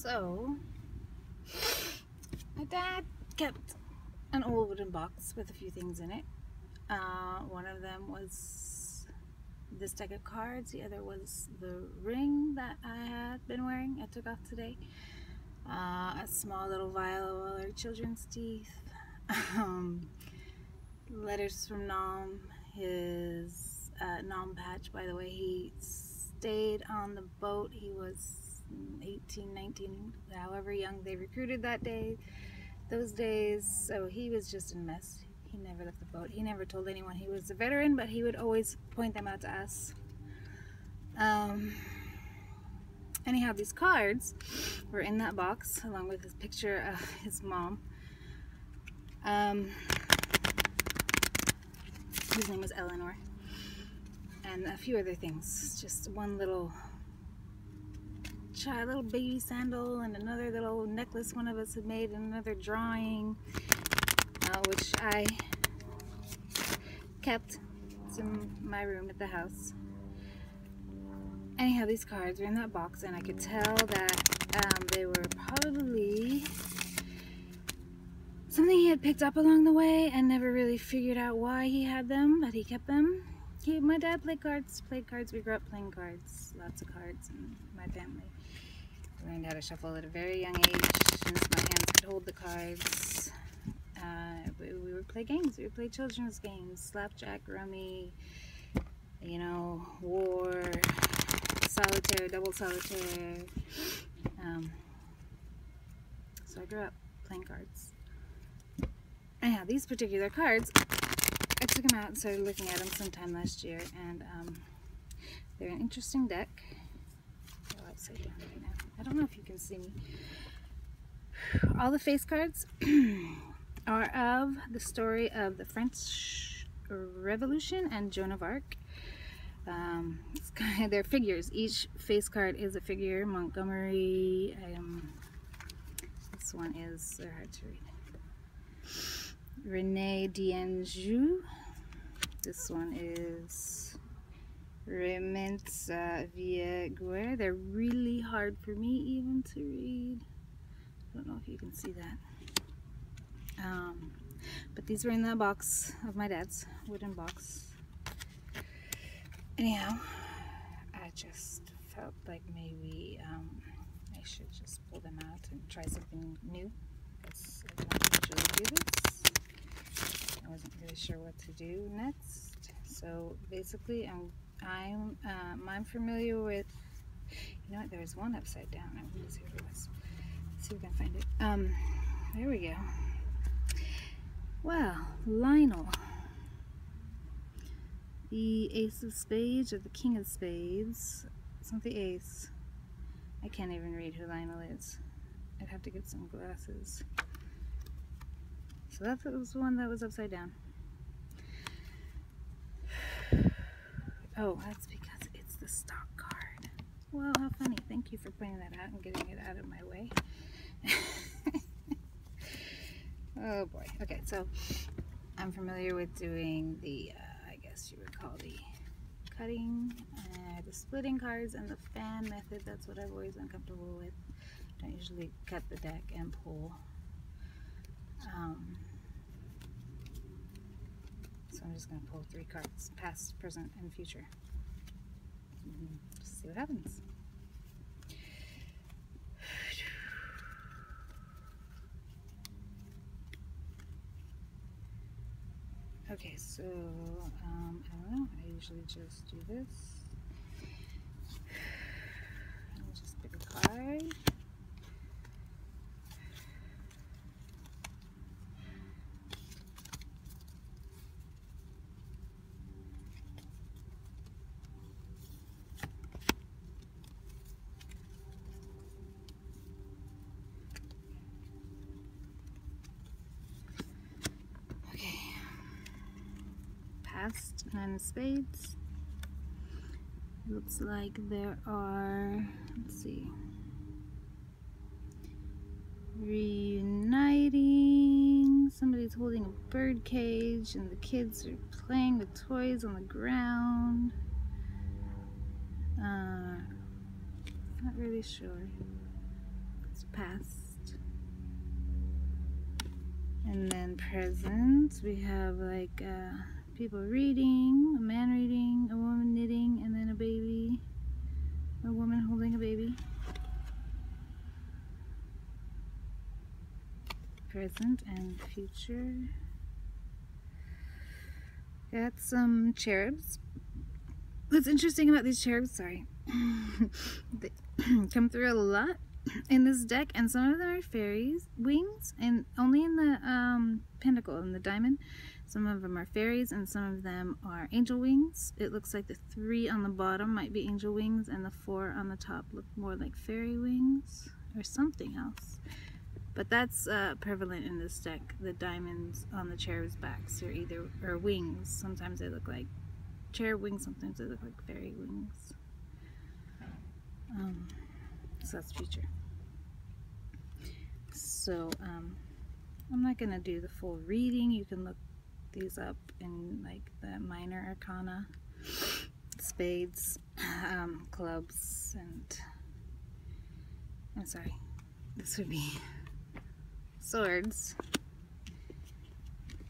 So, my dad kept an old wooden box with a few things in it. One of them was this deck of cards. The other was the ring that I had been wearing. I took off today. A small little vial of all our children's teeth. Letters from Nom. His Nom patch, by the way, he stayed on the boat. He was 18, 19, however young they recruited those days, so he was just a mess. He never left the boat. He never told anyone he was a veteran, but he would always point them out to us. Anyhow, these cards were in that box along with his picture of his mom. His name was Eleanor, and a few other things. Just one little baby sandal and another little necklace one of us had made, and another drawing, which I kept. It's in my room at the house. Anyhow, these cards were in that box, and I could tell that they were probably something he had picked up along the way and never really figured out why he had them, but he kept them. My dad played cards. We grew up playing cards, lots of cards in my family. I learned how to shuffle at a very young age, since my hands could hold the cards. We would play games. We would play children's games, slapjack, rummy, war, solitaire, double solitaire. So I grew up playing cards. Anyhow, these particular cards, I took them out and started looking at them sometime last year, and they're an interesting deck. They're upside down right now. I don't know if you can see me. All the face cards are of the story of the French Revolution and Joan of Arc. They're figures. Each face card is a figure. Montgomery. This one is, they're hard to read. Rene d'Anjou. This one is Remens Vieguer. They're really hard for me even to read. I don't know if you can see that. But these were in that box of my dad's wooden box. Anyhow, I just felt like maybe I should just pull them out and try something new, because I don't usually do this. I wasn't really sure what to do next. So basically, I'm familiar with. You know what? There's one upside down. I want to see what it was. Let's see if we can find it. There we go. Well, Lionel. The Ace of Spades or the King of Spades. It's not the Ace. I can't even read who Lionel is. I'd have to get some glasses. So that was the one that was upside down. Oh, that's because it's the stock card. Well, how funny. Thank you for pointing that out and getting it out of my way. Oh boy. Okay, so I'm familiar with doing the, I guess you would call the cutting, the splitting cards, and the fan method. That's what I've always been comfortable with. I don't usually cut the deck and pull. So I'm just going to pull 3 cards, past, present, and future. Just see what happens. Okay, so, I don't know, I usually just do this. I'll just pick a card. Past 9 of spades. Looks like there are, let's see, reuniting, somebody's holding a bird cage, and the kids are playing with toys on the ground. Not really sure. past. And then present, we have like people reading, a man reading, a woman knitting, and then a baby, a woman holding a baby. Present and future. Got some cherubs. What's interesting about these cherubs, sorry, they come through a lot in this deck, and some of them are fairies wings, and only in the pentacle, in the diamond. Some of them are fairies, and some of them are angel wings. It looks like the 3 on the bottom might be angel wings, and the 4 on the top look more like fairy wings, or something else. But that's prevalent in this deck. The diamonds on the cherub's backs are either wings. Sometimes they look like cherub wings, sometimes they look like fairy wings. So that's future. So I'm not gonna do the full reading. You can look these up in like the minor arcana, spades, clubs, and I'm sorry, this would be swords,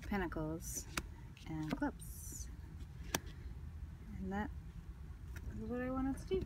pentacles, and clubs. And that is what I wanted to do.